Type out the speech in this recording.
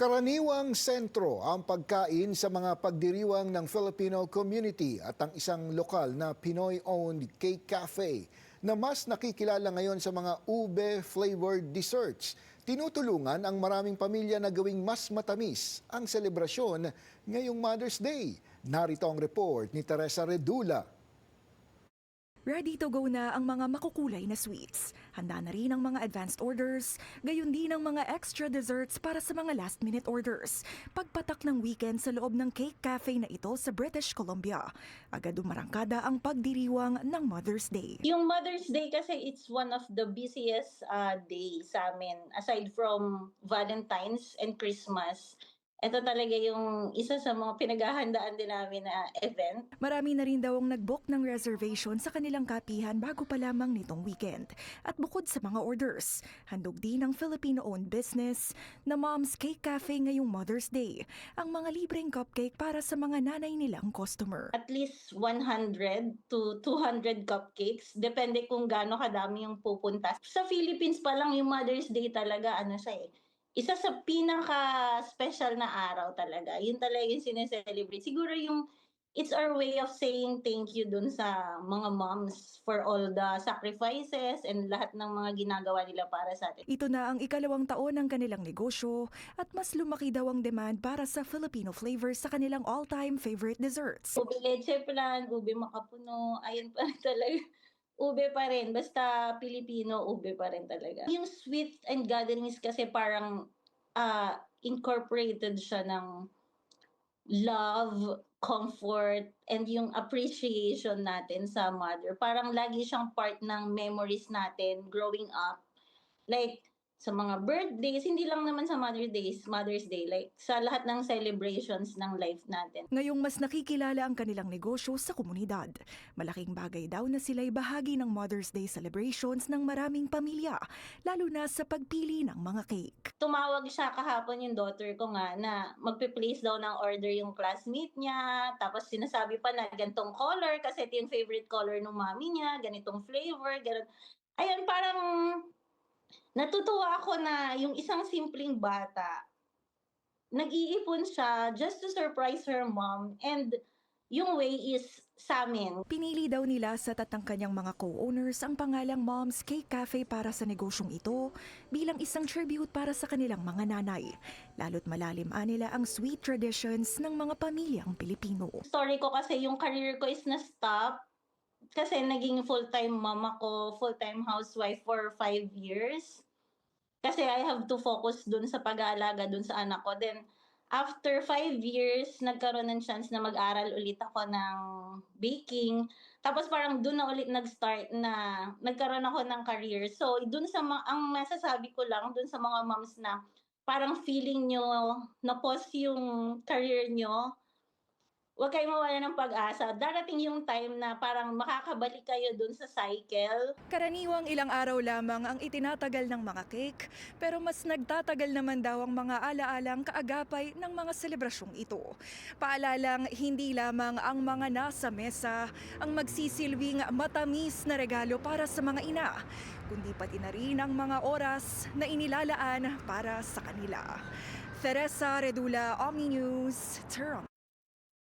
Karaniwang sentro ang pagkain sa mga pagdiriwang ng Filipino community at ang isang lokal na Pinoy-owned cake cafe na mas nakikilala ngayon sa mga ube-flavored desserts. Tinutulungan ang maraming pamilya na gawing mas matamis ang selebrasyon ngayong Mother's Day. Narito ang report ni Teresa Redula. Ready to go na ang mga makukulay na sweets. Handa na rin ang mga advanced orders, gayon din ang mga extra desserts para sa mga last-minute orders. Pagpatak ng weekend sa loob ng cake cafe na ito sa British Columbia, agad umarangkada ang pagdiriwang ng Mother's Day. Yung Mother's Day kasi it's one of the busiest days sa amin. Aside from Valentine's and Christmas, ito talaga yung isa sa mga pinaghahandaan din namin na event. Marami na rin daw ang nag-book ng reservation sa kanilang kapihan bago pa lamang nitong weekend. At bukod sa mga orders, handog din ang Filipino-owned business na Mom's Cake Cafe ngayong Mother's Day. Ang mga libreng cupcake para sa mga nanay nilang customer. At least 100 to 200 cupcakes. Depende kung gaano kadami yung pupunta. Sa Philippines pa lang yung Mother's Day talaga, isa sa pinaka-special na araw talaga. Yun talaga yung sineselebrate. Siguro it's our way of saying thank you dun sa mga moms for all the sacrifices and lahat ng mga ginagawa nila para sa atin. Ito na ang ikalawang taon ng kanilang negosyo at mas lumaki daw ang demand para sa Filipino flavors sa kanilang all-time favorite desserts. Ube leche plan, ube makapuno, ayun pa rin talaga. Ube pa rin, basta Pilipino, ube pa rin talaga. Yung sweet and gatherings kasi parang incorporated siya ng love, comfort, and yung appreciation natin sa mother. Parang lagi siyang part ng memories natin growing up. Like, sa mga birthdays, hindi lang naman sa Mother's Day, like sa lahat ng celebrations ng life natin. Ngayong mas nakikilala ang kanilang negosyo sa komunidad. Malaking bagay daw na sila'y bahagi ng Mother's Day celebrations ng maraming pamilya, lalo na sa pagpili ng mga cake. Tumawag siya kahapon yung daughter ko nga na magpe-place daw ng order yung classmate niya, tapos sinasabi pa na ganitong color kasi ito yung favorite color ng mami niya, ganitong flavor, ganun. Ayun, parang natutuwa ako na yung isang simpleng bata, nag-iipon siya just to surprise her mom, and yung way is sa amin. Pinili daw nila sa tatangkanyang mga co-owners ang pangalang Mom's Cake Cafe para sa negosyong ito bilang isang tribute para sa kanilang mga nanay. Lalo't malalim nila ang sweet traditions ng mga pamilyang Pilipino. Story ko kasi yung career ko is na-stop kasi naging full-time mom ako, full-time housewife for 5 years. Kasi I have to focus dun sa pag-aalaga dun sa anak ko. Then, after 5 years, nagkaroon ng chance na mag-aral ulit ako ng baking. Tapos parang dun na ulit nag-start na nagkaroon ako ng career. So, dun sa ang masasabi ko lang dun sa mga moms na parang feeling nyo na pause yung career nyo, huwag kayong mawala ng pag-asa. Darating yung time na parang makakabalik kayo dun sa cycle. Karaniwang ilang araw lamang ang itinatagal ng mga cake, pero mas nagtatagal naman daw ang mga alaalang kaagapay ng mga selebrasyong ito. Paalalang hindi lamang ang mga nasa mesa ang magsisilbing matamis na regalo para sa mga ina, kundi pati na rin ang mga oras na inilalaan para sa kanila. Teresa Redula, Omni News, Toronto.